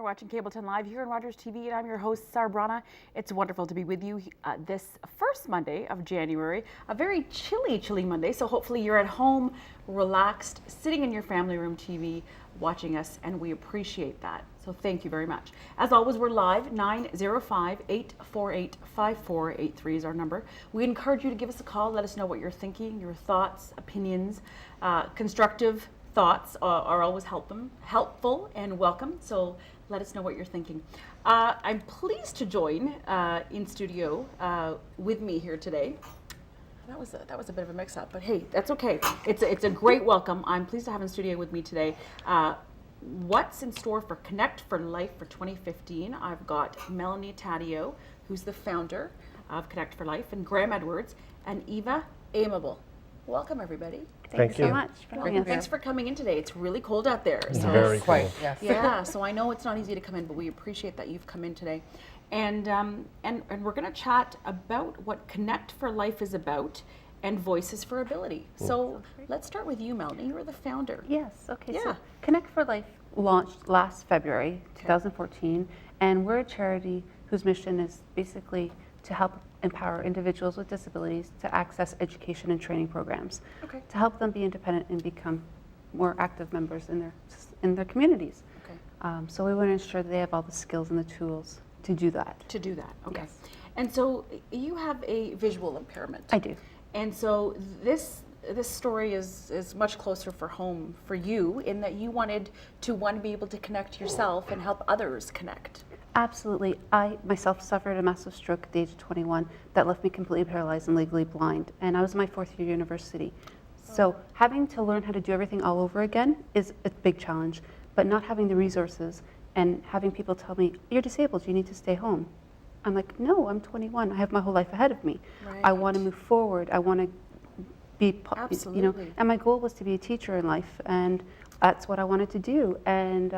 You're watching Cableton Live here on Rogers TV, and I'm your host, Sarah Brana. It's wonderful to be with you this first Monday of January, a very chilly Monday. So hopefully you're at home, relaxed, sitting in your family room TV, watching us, and we appreciate that. So thank you very much. As always, we're live, 905-848-5483 is our number. We encourage you to give us a call. Let us know what you're thinking, your thoughts, opinions, constructive thoughts are always helpful and welcome. So let us know what you're thinking. I'm pleased to join in studio with me here today. That was a bit of a mix-up, but hey, that's okay. It's a great welcome. I'm pleased to have in studio with me today. What's in store for Connect for Life for 2015? I've got Melanie Taddeo, who's the founder of Connect for Life, and Graham Edwards and Eva Amable. Welcome, everybody. Thank you so much for having us. Thanks for coming in today. It's really cold out there. So very cold. Yes. Yeah, so I know it's not easy to come in, but we appreciate that you've come in today. And we're going to chat about what Connect for Life is about and Voices for Ability. So let's start with you, Melanie. You're the founder. Yes, okay. Yeah. So Connect for Life launched last February 2014, and we're a charity whose mission is basically to help empower individuals with disabilities to access education and training programs, to help them be independent and become more active members in their communities. So we want to ensure that they have all the skills and the tools to do that. Okay. Yes. And so you have a visual impairment. I do. And so this story is much closer for home for you in that you wanted to, one, be able to connect yourself and help others connect. Absolutely. I myself suffered a massive stroke at the age of 21 that left me completely paralyzed and legally blind. And I was in my fourth year university. So having to learn how to do everything all over again is a big challenge, but not having the resources and having people tell me, you're disabled, you need to stay home. I'm like, no, I'm 21. I have my whole life ahead of me. Right. I want to move forward. I want to be, Absolutely. and my goal was to be a teacher in life, and that's what I wanted to do. And,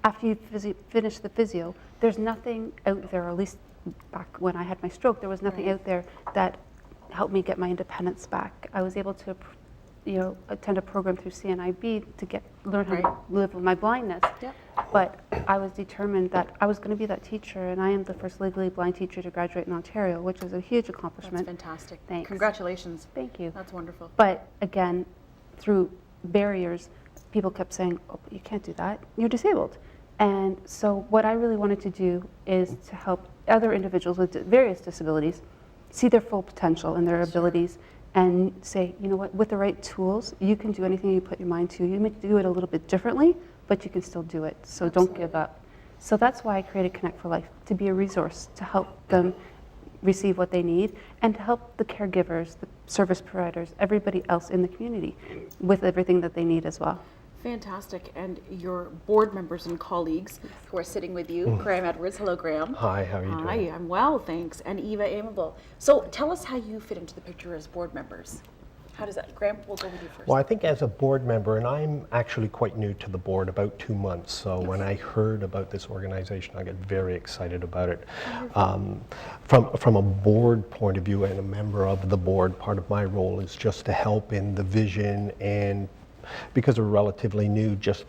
after you finish the physio, there's nothing out there, or at least back when I had my stroke, there was nothing out there that helped me get my independence back. I was able to, attend a program through CNIB to learn how to live with my blindness. Yep. But I was determined that I was going to be that teacher, and I am the first legally blind teacher to graduate in Ontario, which is a huge accomplishment. That's fantastic. Thanks. Congratulations. Thank you. That's wonderful. But again, through barriers, people kept saying, oh, you can't do that, you're disabled. And so what I really wanted to do is to help other individuals with various disabilities see their full potential and their abilities, and say, you know what, with the right tools, you can do anything you put your mind to. You may do it a little bit differently, but you can still do it. So Absolutely. Don't give up. So that's why I created Connect for Life, to be a resource to help them receive what they need, and to help the caregivers, the service providers, everybody else in the community with everything that they need as well. Fantastic. And your board members and colleagues who are sitting with you, Graham Edwards. Hello, Graham. Hi, how are you doing? Hi, I'm well, thanks. And Eva Amable. So tell us how you fit into the picture as board members. How does that, Graham, we'll go with you first. Well, I think as a board member, and I'm actually quite new to the board, about 2 months, so when I heard about this organization, I got very excited about it. From a board point of view and a member of the board, part of my role is just to help in the vision, and because we're relatively new, just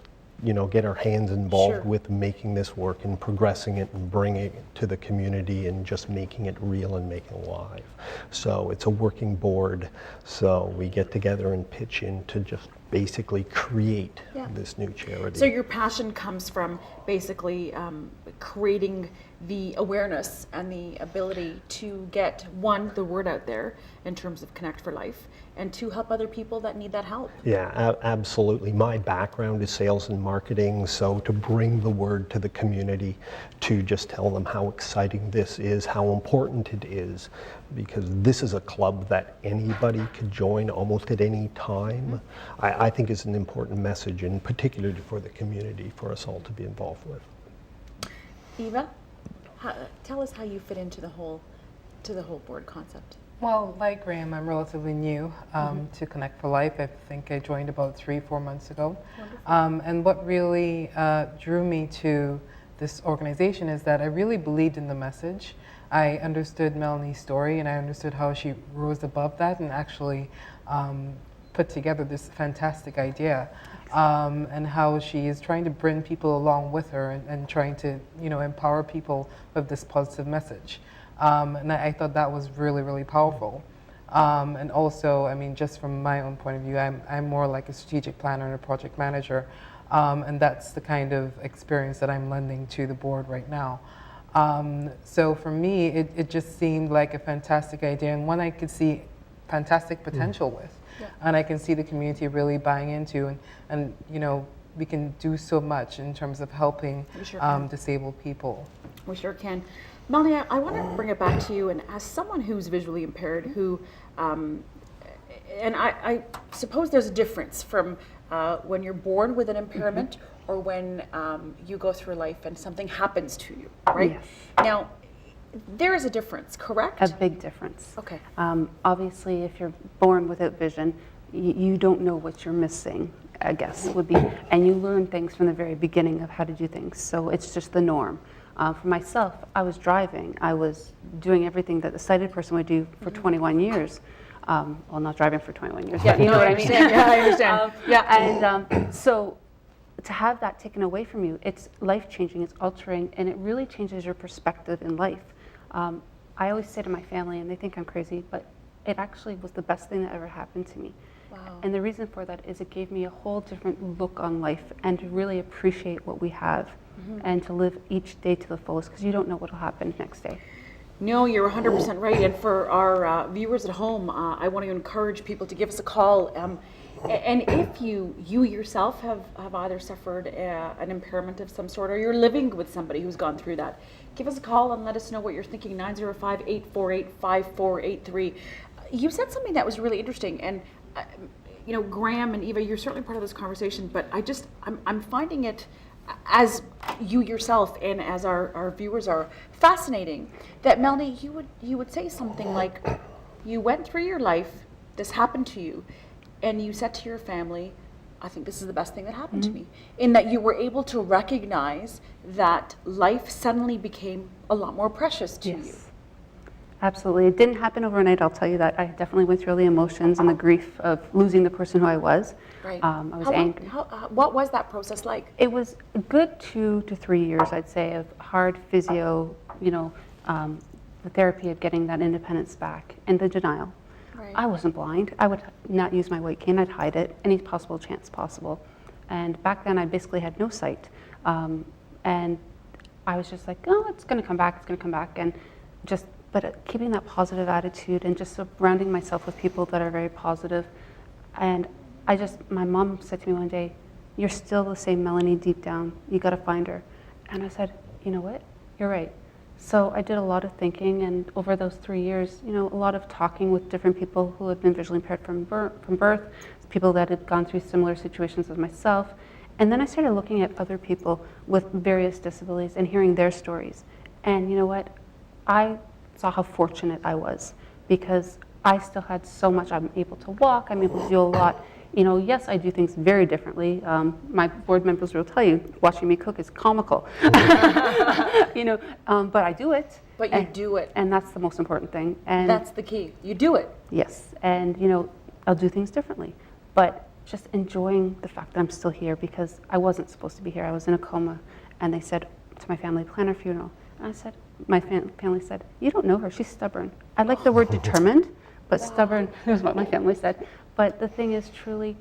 get our hands involved with making this work and progressing it and bringing it to the community and just making it real and making it live. So it's a working board, so we get together and pitch in to just basically create this new charity. So your passion comes from basically creating the awareness and the ability to get, one, the word out there in terms of Connect for Life, and two, help other people that need that help. Yeah, absolutely. My background is sales and marketing, so to bring the word to the community, to just tell them how exciting this is, how important it is, because this is a club that anybody could join almost at any time, I think is an important message, and particularly for the community, for us all to be involved with. Eva, tell us how you fit into the whole board concept. Well, like Graham, I'm relatively new to Connect for Life. I think I joined about 3-4 months ago. And what really drew me to this organization is that I really believed in the message. I understood Melanie's story, and I understood how she rose above that and actually put together this fantastic idea, and how she is trying to bring people along with her and trying to, you know, empower people with this positive message. And I thought that was really, really powerful. And also, I mean, just from my own point of view, I'm more like a strategic planner and a project manager. And that's the kind of experience that I'm lending to the board right now. So for me, it just seemed like a fantastic idea and one I could see fantastic potential with. Yeah. And I can see the community really buying into, and you know, we can do so much in terms of helping We sure can. disabled people. We sure can. Melanie, I want to bring it back to you, and as someone who's visually impaired, who, and I suppose there's a difference from when you're born with an impairment or when you go through life and something happens to you, right? Yes. Now, there is a difference, correct? A big difference. Okay. Obviously, if you're born without vision, you don't know what you're missing, I guess, would be, and you learn things from the very beginning of how to do things. So it's just the norm. For myself, I was driving. I was doing everything that a sighted person would do for 21 years. Well, not driving for 21 years, Yeah, but you know no, what I I mean. understand. Yeah, I understand. Yeah. And so to have that taken away from you, it's life-changing, it's altering, and it really changes your perspective in life. I always say to my family, and they think I'm crazy, but it actually was the best thing that ever happened to me. Wow. And the reason for that is it gave me a whole different look on life and to really appreciate what we have and to live each day to the fullest, because you don't know what will happen next day. No, you're 100% right. And for our viewers at home, I want to encourage people to give us a call. And if you yourself have either suffered an impairment of some sort, or you're living with somebody who's gone through that, give us a call and let us know what you're thinking. 905-848-5483. You said something that was really interesting, and you know, Graham and Eva, you're certainly part of this conversation, but I'm finding it, as you yourself and as our viewers are, fascinating that, Melanie, you would say something like, you went through your life, this happened to you, and you said to your family, I think this is the best thing that happened to me, in that you were able to recognize that life suddenly became a lot more precious to you. Absolutely. It didn't happen overnight, I'll tell you that. I definitely went through all the emotions and the grief of losing the person who I was. Right. I was angry. What was that process like? It was a good 2 to 3 years, I'd say, of hard physio, you know, the therapy of getting that independence back and the denial. Right. I wasn't blind. I would not use my weight cane. I'd hide it any possible chance possible. And back then I basically had no sight. And I was just like, oh, it's going to come back, it's going to come back. And just, but keeping that positive attitude and just surrounding myself with people that are very positive. And my mom said to me one day, you're still the same Melanie deep down. You got to find her. And I said, you know what? You're right. So I did a lot of thinking, and over those 3 years, you know, a lot of talking with different people who had been visually impaired from birth, people that had gone through similar situations as myself. And then I started looking at other people with various disabilities and hearing their stories. And you know what? I saw how fortunate I was, because I still had so much. I'm able to walk, I'm able to do a lot. You know, yes, I do things very differently. My board members will tell you, watching me cook is comical. You know, but I do it. But you do it. And that's the most important thing. And That's the key. You do it. yes, and you know, I'll do things differently. But just enjoying the fact that I'm still here, because I wasn't supposed to be here. I was in a coma, and they said to my family, plan her funeral. And I said, my family said, you don't know her, she's stubborn. I like the word determined, but stubborn is what my family said. But the thing is, truly,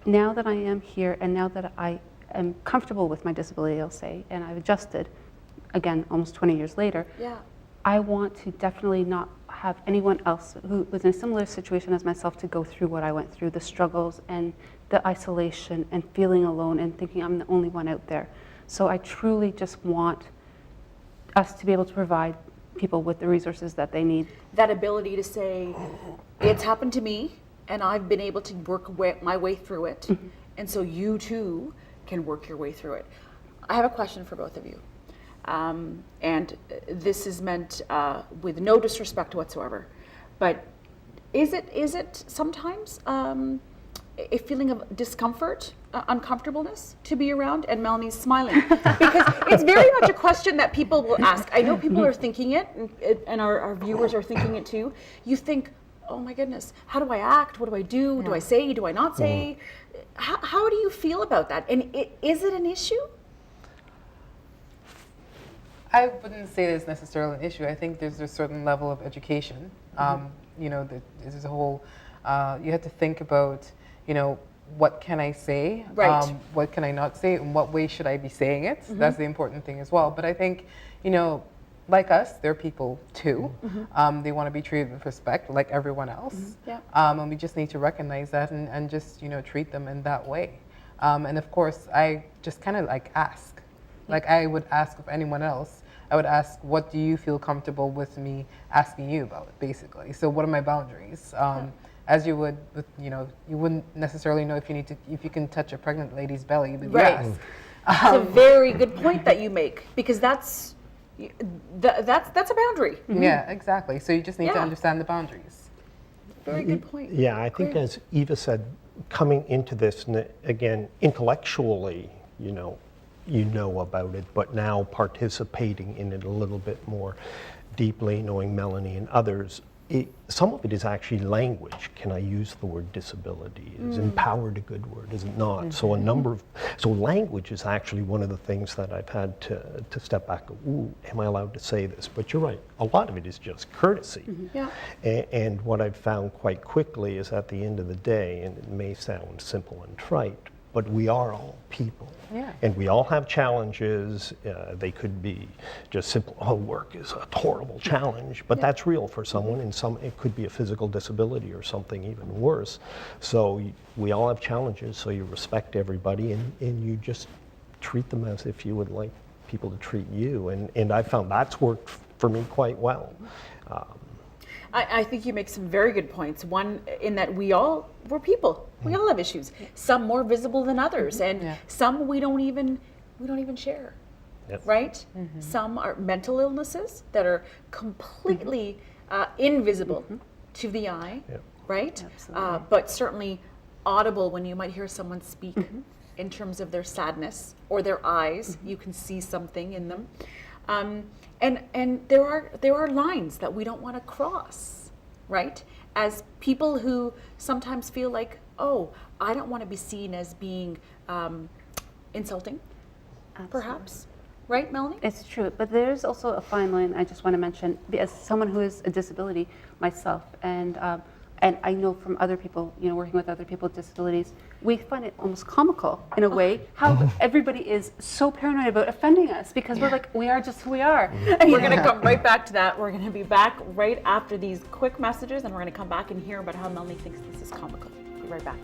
now that I am here and now that I am comfortable with my disability, I'll say, and I've adjusted, again, almost 20 years later, Yeah. I want to definitely not have anyone else who was in a similar situation as myself to go through what I went through, the struggles and the isolation and feeling alone and thinking I'm the only one out there. So I truly just want us to be able to provide people with the resources that they need. That ability to say, it's happened to me, and I've been able to work my way through it, and so you too can work your way through it. I have a question for both of you, and this is meant with no disrespect whatsoever, but is it sometimes a feeling of discomfort, uncomfortableness to be around? And Melanie's smiling because it's very much a question that people will ask. I know people are thinking it, and our viewers are thinking it too. You think, oh my goodness, how do I act? What do I do? Do I say? Do I not say? How do you feel about that? And is it an issue? I wouldn't say there's necessarily an issue. I think there's a certain level of education. You know, there's a whole, you have to think about, you know, what can I say? Right. What can I not say? In what way should I be saying it? That's the important thing as well. But I think, you know, like us, they're people too. They want to be treated with respect like everyone else. Yeah. And we just need to recognize that and just, you know, treat them in that way. And of course, I just kind of like ask. Like I would ask of anyone else. I would ask, what do you feel comfortable with me asking you about, basically? So what are my boundaries? As you would with, you know, you wouldn't necessarily know if you can touch a pregnant lady's belly, but Right. yes. It's a very good point that you make, because that's a boundary. Yeah, exactly. So you just need to Yeah. understand the boundaries. Very good point. Yeah, I think Great. as Eva said, coming into this, again, intellectually, you know about it, but now participating in it a little bit more deeply, knowing Melanie and others, some of it is actually language. Can I use the word disability? Is empowered a good word? Is it not? So so language is actually one of the things that I've had to step back. Ooh, am I allowed to say this? But you're right. A lot of it is just courtesy. Yeah. And what I've found quite quickly is at the end of the day, and it may sound simple and trite, but we are all people. Yeah. And we all have challenges. They could be just simple, oh, work is a horrible challenge, but that's real for someone, and it could be a physical disability or something even worse. So we all have challenges, so you respect everybody, and you just treat them as if you would like people to treat you. And I found that's worked for me quite well. I think you make some very good points. One, in that we're people. We all have issues. Some more visible than others, and some we don't even share. Yep. Right? Some are mental illnesses that are completely invisible to the eye. Yep. Right? Absolutely. But certainly audible when you might hear someone speak in terms of their sadness or their eyes. You can see something in them. And there are lines that we don't want to cross, right? As people who sometimes feel like, oh, I don't want to be seen as being insulting, perhaps. Right, Melanie? It's true, but there's also a fine line I just want to mention. As someone who has a disability myself, and I know from other people, you know, working with other people with disabilities, we find it almost comical in a way how everybody is so paranoid about offending us because we're like, we are just who we are. And we're going to come right back to that. We're going to be back right after these quick messages, and we're going to come back and hear about how Melanie thinks this is comical. Be right back.